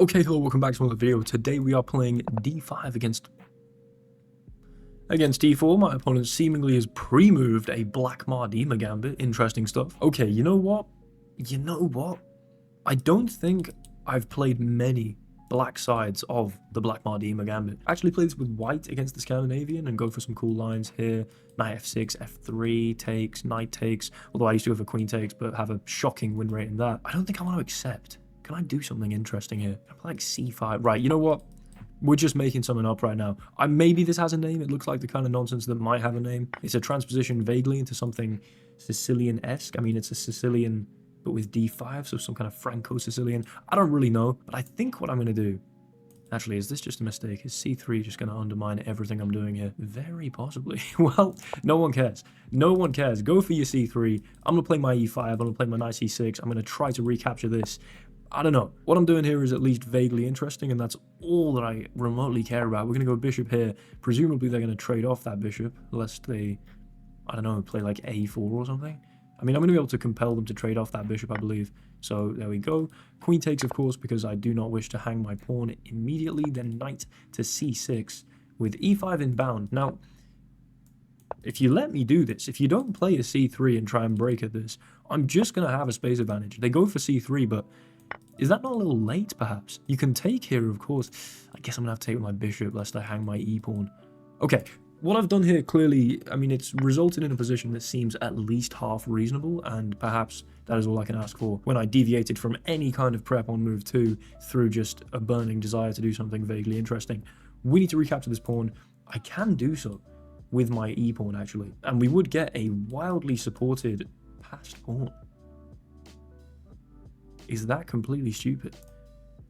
Okay, hello, welcome back to another video. Today we are playing d5 against d4. My opponent seemingly has pre-moved a Black Mardima gambit. Interesting stuff. Okay, you know what? I don't think I've played many black sides of the Black Mardima gambit. I actually played this with white against the Scandinavian and go for some cool lines here. Knight f6, f3 takes, knight takes. Although I used to go for queen takes, but have a shocking win rate in that. I don't think I want to accept. Can I do something interesting here? I play like c5. Right, you know what? We're just making something up right now. Maybe this has a name. It looks like the kind of nonsense that might have a name. It's a transposition vaguely into something Sicilian-esque. I mean, it's a Sicilian, but with d5, so some kind of Franco-Sicilian. I don't really know, but I think what I'm going to do... Actually, is this just a mistake? Is c3 just going to undermine everything I'm doing here? Very possibly. Well, no one cares. No one cares. Go for your c3. I'm going to play my e5. I'm going to play my knight c6. I'm going to try to recapture this. I don't know. What I'm doing here is at least vaguely interesting, and that's all that I remotely care about. We're going to go bishop here. Presumably, they're going to trade off that bishop, lest they, I don't know, play like a4 or something. I mean, I'm going to be able to compel them to trade off that bishop, I believe. So there we go. Queen takes, of course, because I do not wish to hang my pawn immediately. Then knight to c6 with e5 inbound. Now, if you let me do this, if you don't play a c3 and try and break at this, I'm just going to have a space advantage. They go for c3, but... is that not a little late, perhaps? You can take here, of course. I guess I'm going to have to take with my bishop, lest I hang my e-pawn. Okay, what I've done here, clearly, I mean, it's resulted in a position that seems at least half reasonable, and perhaps that is all I can ask for when I deviated from any kind of prep on move 2 through just a burning desire to do something vaguely interesting. We need to recapture this pawn. I can do so with my e-pawn, actually, and we would get a wildly supported passed pawn. Is that completely stupid?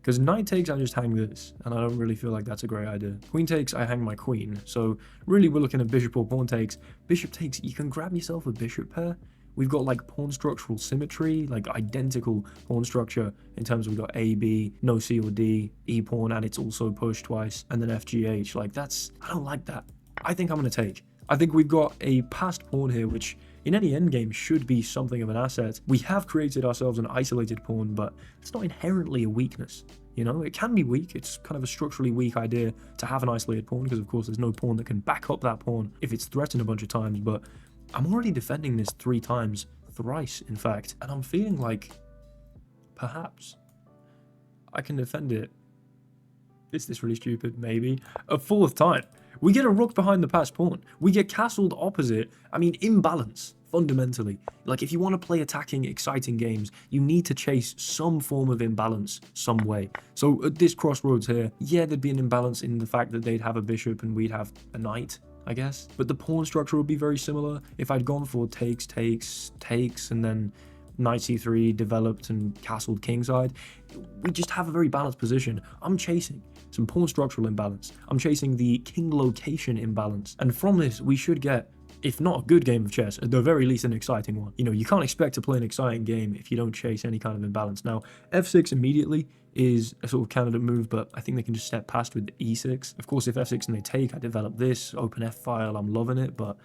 Because knight takes, I just hang this, and I don't really feel like that's a great idea. Queen takes, I hang my queen. So really we're looking at bishop or pawn takes. Bishop takes, you can grab yourself a bishop pair. We've got like pawn structural symmetry, like identical pawn structure in terms of we've got A, B, no C or D, E pawn, and it's also pushed twice, and then FGH. Like that's, I don't like that. I think I'm going to take. I think we've got a passed pawn here, which in any endgame should be something of an asset. We have created ourselves an isolated pawn, but it's not inherently a weakness. You know, it can be weak. It's kind of a structurally weak idea to have an isolated pawn, because of course there's no pawn that can back up that pawn if it's threatened a bunch of times. But I'm already defending this 3 times, thrice in fact, and I'm feeling like perhaps I can defend it. Is this really stupid? Maybe. A 4th time. We get a rook behind the passed pawn. We get castled opposite. I mean, imbalance, fundamentally. Like, if you want to play attacking, exciting games, you need to chase some form of imbalance some way. So at this crossroads here, yeah, there'd be an imbalance in the fact that they'd have a bishop and we'd have a knight, I guess. But the pawn structure would be very similar. If I'd gone for takes, takes, takes, and then knight c3 developed and castled kingside, we just have a very balanced position. I'm chasing some pawn structural imbalance. I'm chasing the king location imbalance. And from this, we should get, if not a good game of chess, at the very least an exciting one. You know, you can't expect to play an exciting game if you don't chase any kind of imbalance. Now, f6 immediately is a sort of candidate move, but I think they can just step past with e6. Of course, if f6 and they take, I develop this, open f file, I'm loving it, but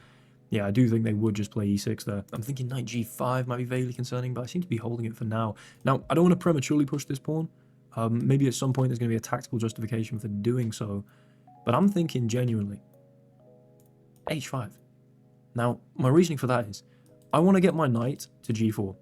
yeah, I do think they would just play e6 there. I'm thinking knight g5 might be vaguely concerning, but I seem to be holding it for now. Now, I don't want to prematurely push this pawn. Maybe at some point there's going to be a tactical justification for doing so, but I'm thinking genuinely h5. Now, my reasoning for that is I want to get my knight to g4,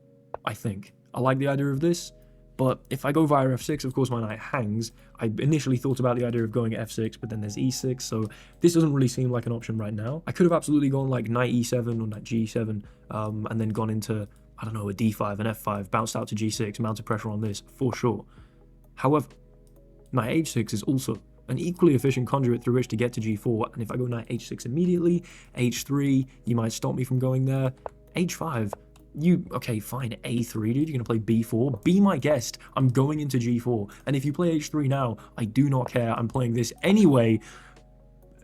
I think. I like the idea of this, but if I go via f6, of course my knight hangs. I initially thought about the idea of going f6, but then there's e6, so this doesn't really seem like an option right now. I could have absolutely gone like knight e7 or knight g7, and then gone into, I don't know, a d5 and f5, bounced out to g6, mounted pressure on this, for sure. However, knight h6 is also an equally efficient conduit through which to get to g4, and if I go knight h6 immediately, h3, you might stop me from going there, h5, okay, fine, a3, dude, you're gonna play b4, be my guest, I'm going into g4, and if you play h3 now, I do not care, I'm playing this anyway.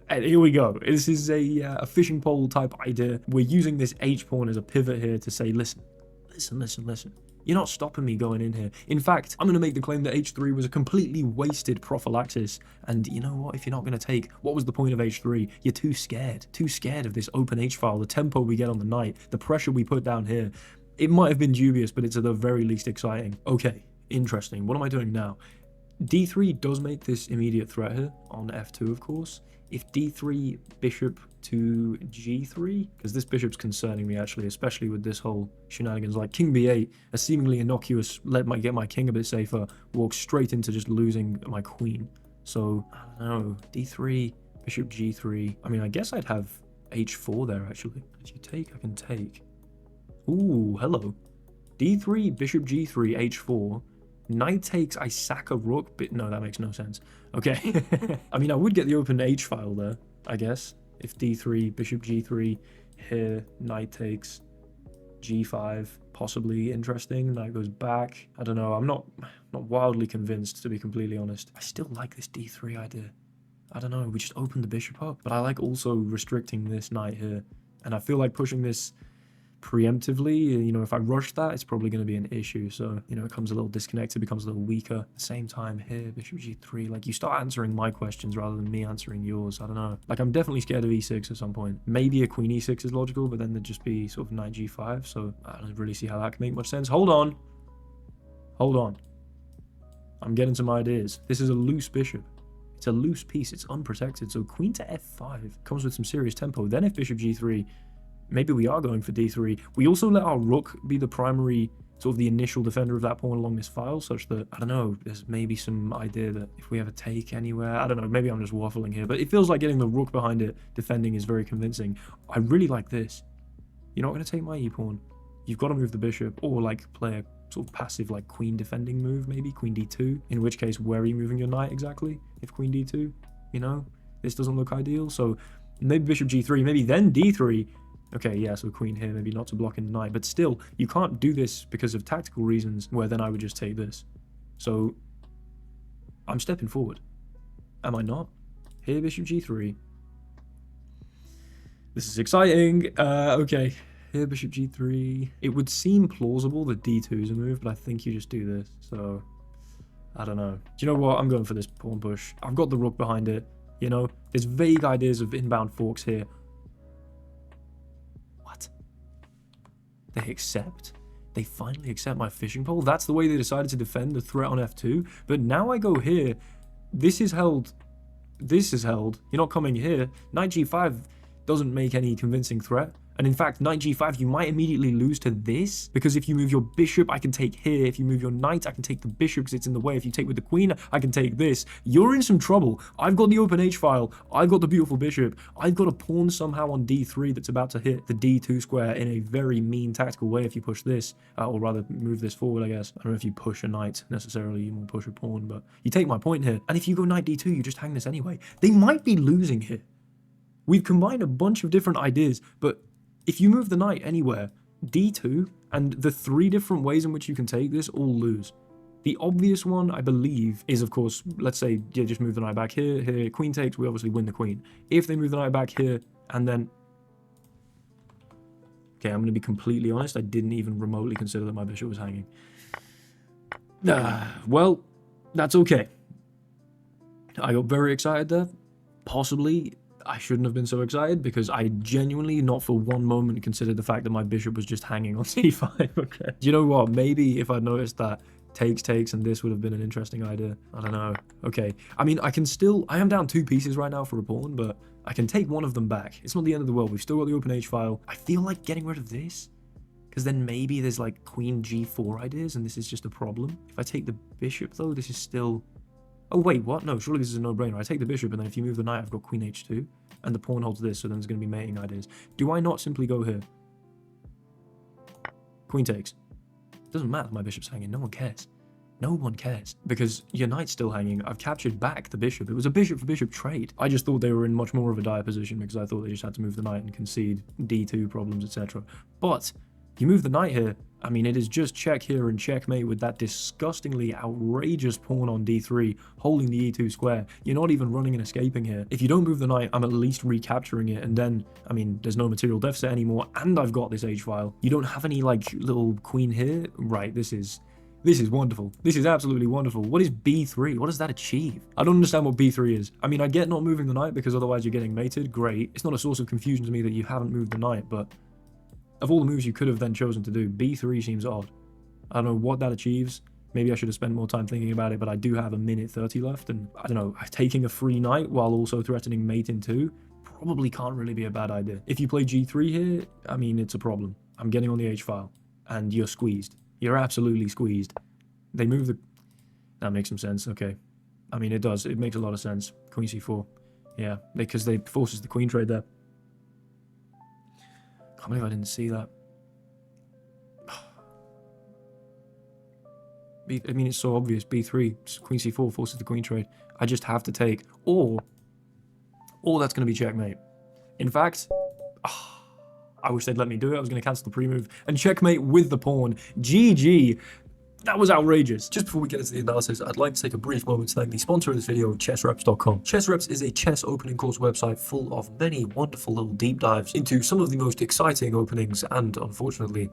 And here we go. This is a fishing pole type idea. We're using this h-pawn as a pivot here to say, listen. You're not stopping me going in here. In fact, I'm going to make the claim that h3 was a completely wasted prophylaxis. And you know what? If you're not going to take, what was the point of h3? You're too scared of this open h-file, the tempo we get on the knight, the pressure we put down here. It might have been dubious, but it's at the very least exciting. Okay, interesting. What am I doing now? d3 does make this immediate threat here on f2, of course. If d3, bishop to g3, because this bishop's concerning me actually, especially with this whole shenanigans, like king b8, a seemingly innocuous, get my king a bit safer, walks straight into just losing my queen. So, I don't know, d3, bishop g3, I mean, I guess I'd have h4 there actually. If you take, I can take. Ooh, hello. d3, bishop g3, h4, knight takes, I sack a rook, but no, that makes no sense. Okay. I mean, I would get the open h file there, I guess. If d3, bishop g3, here, knight takes, g5, possibly interesting. Knight goes back. I don't know. I'm not wildly convinced, to be completely honest. I still like this d3 idea. I don't know. We just opened the bishop up. But I like also restricting this knight here. And I feel like pushing this preemptively, you know, if I rush that, it's probably going to be an issue. So, you know, it comes a little disconnected, becomes a little weaker. At the same time here, bishop g3, like you start answering my questions rather than me answering yours. I don't know. Like I'm definitely scared of e6 at some point. Maybe a queen e6 is logical, but then there'd just be sort of knight g5. So I don't really see how that can make much sense. Hold on. Hold on. I'm getting some ideas. This is a loose bishop. It's a loose piece. It's unprotected. So queen to f5 comes with some serious tempo. Then if bishop g3, maybe we are going for d3. We also let our rook be the primary, sort of the initial defender of that pawn along this file, such that, I don't know, there's maybe some idea that if we have a take anywhere, I don't know, maybe I'm just waffling here, but it feels like getting the rook behind it defending is very convincing. I really like this. You're not going to take my e-pawn. You've got to move the bishop, or like play a sort of passive like queen defending move, maybe queen d2, in which case where are you moving your knight exactly if queen d2, you know? This doesn't look ideal, so maybe bishop g3, maybe then d3. Okay, yeah, so queen here, maybe not to block in the knight, but still, you can't do this because of tactical reasons where then I would just take this. So, I'm stepping forward. Am I not? Here, bishop g3. This is exciting. Okay, here, bishop g3. It would seem plausible that d2 is a move, but I think you just do this, so I don't know. Do you know what? I'm going for this pawn push. I've got the rook behind it, you know? There's vague ideas of inbound forks here. They accept? They finally accept my fishing pole? That's the way they decided to defend the threat on f2? But now I go here. This is held. This is held. You're not coming here. Knight g5 doesn't make any convincing threat. And in fact, knight g5, you might immediately lose to this, because if you move your bishop, I can take here. If you move your knight, I can take the bishop because it's in the way. If you take with the queen, I can take this. You're in some trouble. I've got the open h file. I've got the beautiful bishop. I've got a pawn somehow on d3 that's about to hit the d2 square in a very mean tactical way if you push this, or rather move this forward, I guess. I don't know if you push a knight necessarily, you won't push a pawn, but you take my point here. And if you go knight d2, you just hang this anyway. They might be losing here. We've combined a bunch of different ideas, but if you move the knight anywhere, d2, and the 3 different ways in which you can take this all lose. The obvious one, I believe, is, of course, let's say, yeah, just move the knight back here, here, queen takes, we obviously win the queen. If they move the knight back here, and then... Okay, I'm going to be completely honest, I didn't even remotely consider that my bishop was hanging. Well, that's okay. I got very excited there. Possibly... I shouldn't have been so excited because I genuinely not for one moment considered the fact that my bishop was just hanging on c5. Okay. Do you know what? Maybe if I'd noticed that takes and this would have been an interesting idea. I don't know. Okay. I mean, I am down 2 pieces right now for a pawn, but I can take one of them back. It's not the end of the world. We've still got the open h file. I feel like getting rid of this because then maybe there's like queen g4 ideas and this is just a problem. If I take the bishop though, this is still... Oh, wait, what? No, surely this is a no-brainer. I take the bishop, and then if you move the knight, I've got queen h2, and the pawn holds this, so then there's going to be mating ideas. Do I not simply go here? Queen takes. It doesn't matter if my bishop's hanging. No one cares. No one cares. Because your knight's still hanging. I've captured back the bishop. It was a bishop-for-bishop trade. I just thought they were in much more of a dire position because I thought they just had to move the knight and concede d2 problems, etc. But you move the knight here, I mean, it is just check here and checkmate with that disgustingly outrageous pawn on d3, holding the e2 square. You're not even running and escaping here. If you don't move the knight, I'm at least recapturing it, and then, I mean, there's no material deficit anymore, and I've got this h-file. You don't have any, like, little queen here? Right, this is wonderful. This is absolutely wonderful. What is b3? What does that achieve? I don't understand what b3 is. I mean, I get not moving the knight because otherwise you're getting mated. Great. It's not a source of confusion to me that you haven't moved the knight, but of all the moves you could have then chosen to do, b3 seems odd. I don't know what that achieves. Maybe I should have spent more time thinking about it, but I do have a minute 30 left, and I don't know, taking a free knight while also threatening mate in 2 probably can't really be a bad idea. If you play g3 here, I mean, it's a problem. I'm getting on the h-file, and you're squeezed. You're absolutely squeezed. They move the... That makes some sense, okay. I mean, it does. It makes a lot of sense. Queen c4. Yeah, because they forces the queen trade there. I can't believe I didn't see that. I mean, it's so obvious. b3, queen c4 forces the queen trade. I just have to take. Or that's going to be checkmate. In fact, I wish they'd let me do it. I was going to cancel the pre-move and checkmate with the pawn. GG. That was outrageous. Just before we get into the analysis, I'd like to take a brief moment to thank the sponsor of this video, chessreps.com. Chessreps is a chess opening course website full of many wonderful little deep dives into some of the most exciting openings and, unfortunately,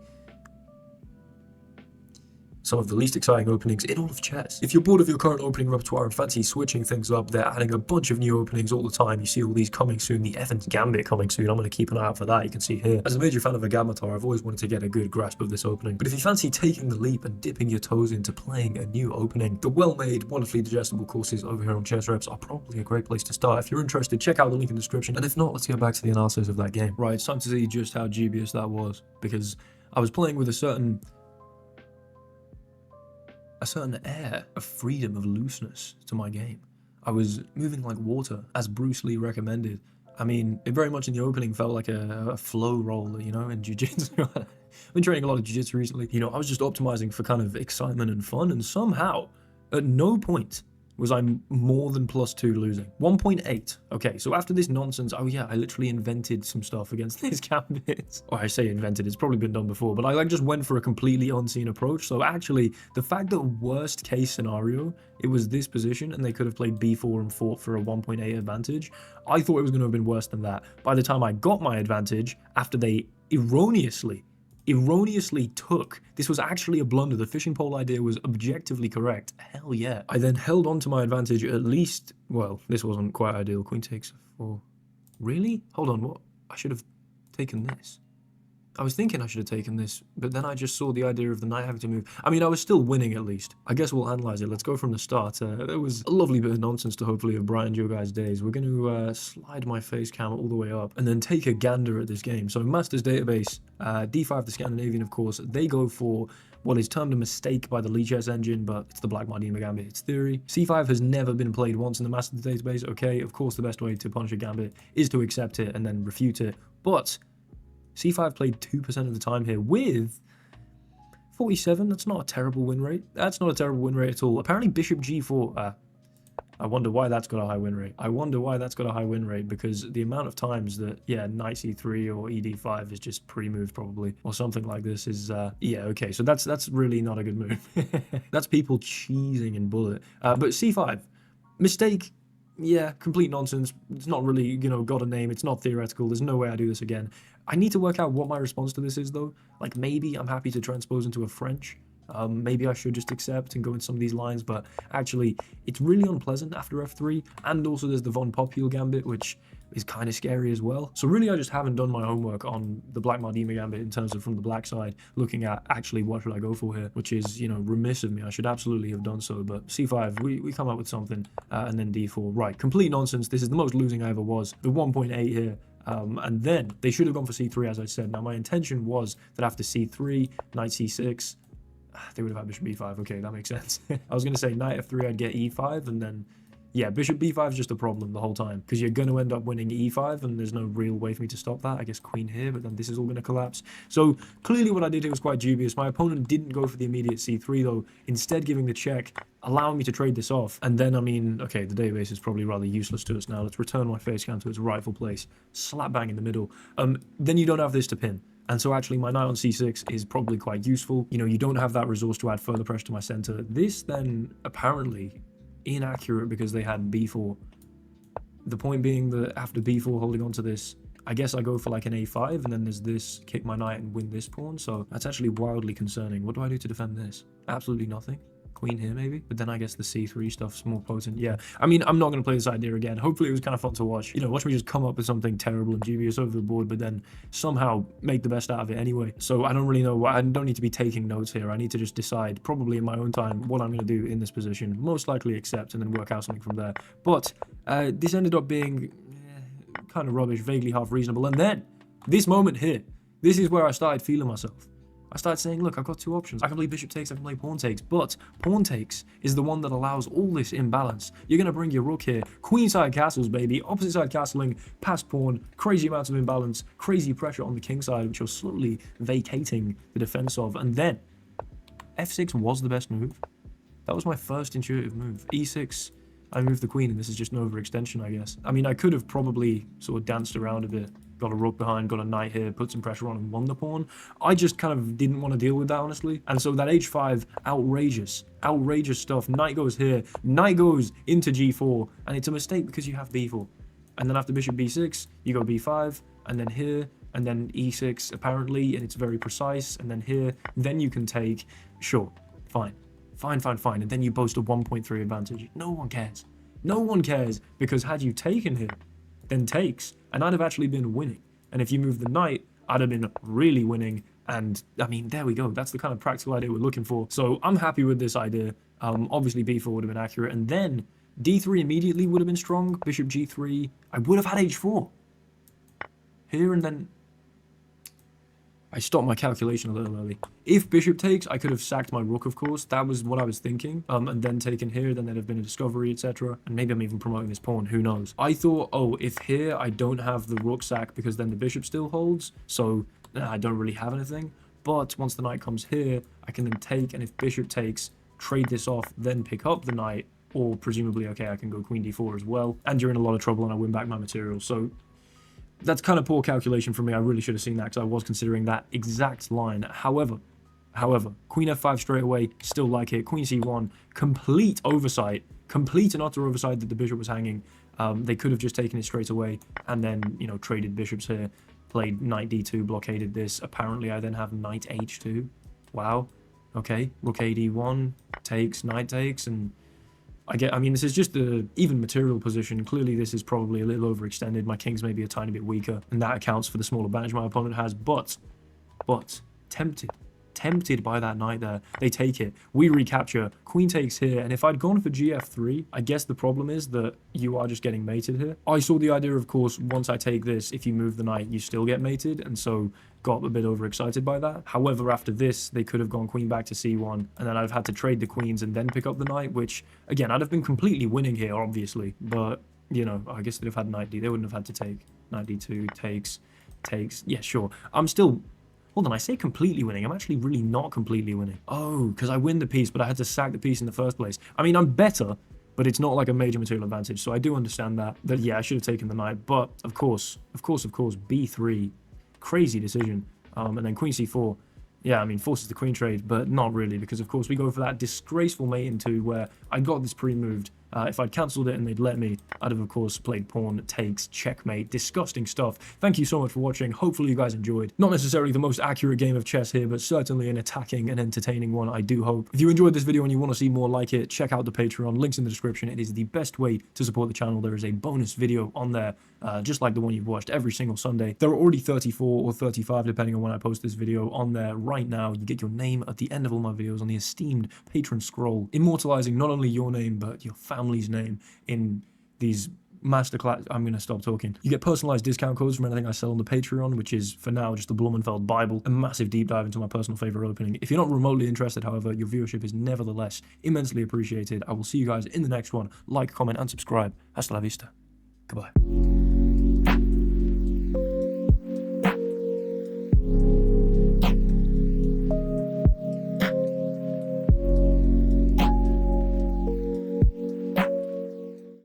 some of the least exciting openings in all of chess. If you're bored of your current opening repertoire and fancy switching things up, they're adding a bunch of new openings all the time. You see all these coming soon, the Evans Gambit coming soon. I'm going to keep an eye out for that, you can see here. As a major fan of a Gambiter, I've always wanted to get a good grasp of this opening. But if you fancy taking the leap and dipping your toes into playing a new opening, the well-made, wonderfully digestible courses over here on Chess Reps are probably a great place to start. If you're interested, check out the link in the description. And if not, let's get back to the analysis of that game. Right, it's time to see just how dubious that was, because I was playing with a certain air of freedom, of looseness to my game. I was moving like water, as Bruce Lee recommended. I mean, it very much in the opening felt like a flow roll, you know, in jiu-jitsu. I've been training a lot of jiu-jitsu recently. You know, I was just optimizing for kind of excitement and fun, and somehow, at no point was I more than +2 losing. 1.8. Okay, so after this nonsense, oh yeah, I literally invented some stuff against this gambit. Or I say invented, it's probably been done before, but I just went for a completely unseen approach. So actually, the fact that worst case scenario, it was this position and they could have played b4 and fought for a 1.8 advantage, I thought it was going to have been worse than that. By the time I got my advantage, after they erroneously took. This was actually a blunder. The fishing pole idea was objectively correct. Hell yeah. I then held on to my advantage at least, well, this wasn't quite ideal. Queen takes 4. Really? Hold on, what? I should have taken this. I was thinking I should have taken this, but then I just saw the idea of the knight having to move. I mean, I was still winning at least. I guess we'll analyze it. Let's go from the start. There was a lovely bit of nonsense to hopefully have brightened your guys' days. We're going to slide my face cam all the way up and then take a gander at this game. So Masters Database, D5 the Scandinavian, of course, they go for what is termed a mistake by the Lee Chess engine, but it's the Black Mardima Gambit, it's theory. C5 has never been played once in the Masters Database. Okay, of course the best way to punish a gambit is to accept it and then refute it, but C5 played 2% of the time here with 47. That's not a terrible win rate. That's not a terrible win rate at all. Apparently Bishop G4. I wonder why that's got a high win rate. I wonder why that's got a high win rate, because the amount of times that, yeah, Knight C3 or ED5 is just pre-moved probably, or something like this is, yeah, okay. So that's really not a good move. That's people cheesing in bullet. But C5, mistake. Yeah, complete nonsense. It's not really, you know, got a name. It's not theoretical. There's no way I do this again. I need to work out what my response to this is, though. Like, maybe I'm happy to transpose into a French. Maybe I should just accept and go in some of these lines, but actually, it's really unpleasant after F3. And also, there's the Von Popule Gambit, which is kind of scary as well. So really, I just haven't done my homework on the Black Mardima Gambit in terms of from the black side, looking at actually what should I go for here, which is, you know, remiss of me. I should absolutely have done so, but C5, we come up with something, and then D4. Right, complete nonsense. This is the most losing I ever was. The 1.8 here. And then they should have gone for C3, as I said. Now, my intention was that after C3, Knight C6, they would have had Bishop B5. Okay, that makes sense. I was going to say Knight F3, I'd get E5, and then, yeah, Bishop B5 is just a problem the whole time, because you're going to end up winning E5, and there's no real way for me to stop that. I guess Queen here, but then this is all going to collapse. So, clearly what I did here was quite dubious. My opponent didn't go for the immediate C3, though, instead giving the check, allowing me to trade this off. And then, I mean, okay, the database is probably rather useless to us now. Let's return my face cam to its rightful place. Slap bang in the middle. Then you don't have this to pin. And so actually my knight on c6 is probably quite useful. You know, you don't have that resource to add further pressure to my center. This then apparently inaccurate because they had b4. The point being that after b4 holding on to this, I guess I go for like an a5 and then there's this, kick my knight and win this pawn. So that's actually wildly concerning. What do I do to defend this? Absolutely nothing. Queen here maybe, but then I guess the c3 stuff's more potent. Yeah, I mean, I'm not going to play this idea again. Hopefully it was kind of fun to watch. You know, watch me just come up with something terrible and dubious over the board, but then somehow make the best out of it anyway. So I don't really know what, I don't need to be taking notes here. I need to just decide, probably in my own time, what I'm going to do in this position. Most likely accept and then work out something from there. But this ended up being kind of rubbish, vaguely half reasonable. And then this moment here, this is where I started feeling myself. I started saying, look, I've got two options. I can play bishop takes, I can play pawn takes, but pawn takes is the one that allows all this imbalance. You're going to bring your rook here, queenside castles, baby, opposite side castling, past pawn, crazy amounts of imbalance, crazy pressure on the king side, which you're slowly vacating the defense of. And then f6 was the best move. That was my first intuitive move. e6, I moved the queen, and this is just an overextension, I guess. I mean, I could have probably sort of danced around a bit. Got a rook behind, got a knight here, put some pressure on and won the pawn. I just kind of didn't want to deal with that, honestly. And so that h5, outrageous stuff. Knight goes here, knight goes into g4, and it's a mistake because you have b4. And then after bishop b6, you go b5, and then here, and then e6 apparently, and it's very precise, and then here, then you can take, sure, fine, and then you boast a 1.3 advantage. No one cares. No one cares, because had you taken here, then takes, and I'd have actually been winning. And if you move the knight, I'd have been really winning. And I mean, there we go. That's the kind of practical idea we're looking for. So I'm happy with this idea. Obviously b4 would have been accurate, and then d3 immediately would have been strong. Bishop g3. I would have had h4 here, and then I stopped my calculation a little early. If bishop takes, I could have sacked my rook, of course. That was what I was thinking. And then taken here, then there'd have been a discovery, etc. And maybe I'm even promoting this pawn, who knows. I thought, oh, if here I don't have the rook sack because then the bishop still holds, so I don't really have anything. But once the knight comes here, I can then take, and if bishop takes, trade this off, then pick up the knight, or presumably, okay, I can go queen d4 as well. And you're in a lot of trouble and I win back my material. So that's kind of poor calculation from me. I really should have seen that because I was considering that exact line. However, queen f5 straight away, still like it. Queen c1, complete oversight, complete and utter oversight that the bishop was hanging. They could have just taken it straight away and then, you know, traded bishops here, played knight d2, blockaded this. Apparently, I then have knight h2. Wow. Okay, rook a d1, takes, knight takes, and I mean, this is just the even material position. Clearly, this is probably a little overextended. My king's maybe a tiny bit weaker, and that accounts for the small advantage my opponent has. But, tempted by that knight there. They take it. We recapture. Queen takes here, and if I'd gone for gf3, I guess the problem is that you are just getting mated here. I saw the idea, of course, once I take this, if you move the knight, you still get mated, and so got a bit overexcited by that. However, after this, they could have gone queen back to c1, and then I'd have had to trade the queens and then pick up the knight, which, again, I'd have been completely winning here, obviously, but, you know, I guess they'd have had knight d. They wouldn't have had to take. Knight d2, takes. Yeah, sure. I'm still... Hold on, I say completely winning. I'm actually really not completely winning. Oh, because I win the piece, but I had to sack the piece in the first place. I mean, I'm better, but it's not like a major material advantage, so I do understand that. That, yeah, I should have taken the knight, but of course, b3, crazy decision. And then queen c4, yeah, I mean, forces the queen trade, but not really, because of course we go for that disgraceful mate into where I got this pre-moved. If I'd cancelled it and they'd let me, I'd have, of course, played pawn, takes, checkmate. Disgusting stuff. Thank you so much for watching. Hopefully you guys enjoyed. Not necessarily the most accurate game of chess here, but certainly an attacking and entertaining one, I do hope. If you enjoyed this video and you want to see more like it, check out the Patreon. Links in the description. It is the best way to support the channel. There is a bonus video on there, just like the one you've watched every single Sunday. There are already 34 or 35, depending on when I post this video, on there right now. You get your name at the end of all my videos on the esteemed patron scroll, immortalizing not only your name, but your family's name in these masterclass. I'm going to stop talking. You get personalized discount codes from anything I sell on the Patreon, which is, for now, just the Blumenfeld Bible, a massive deep dive into my personal favorite opening. If you're not remotely interested, however, your viewership is nevertheless immensely appreciated. I will see you guys in the next one. Like, comment, and subscribe. Hasta la vista. Goodbye.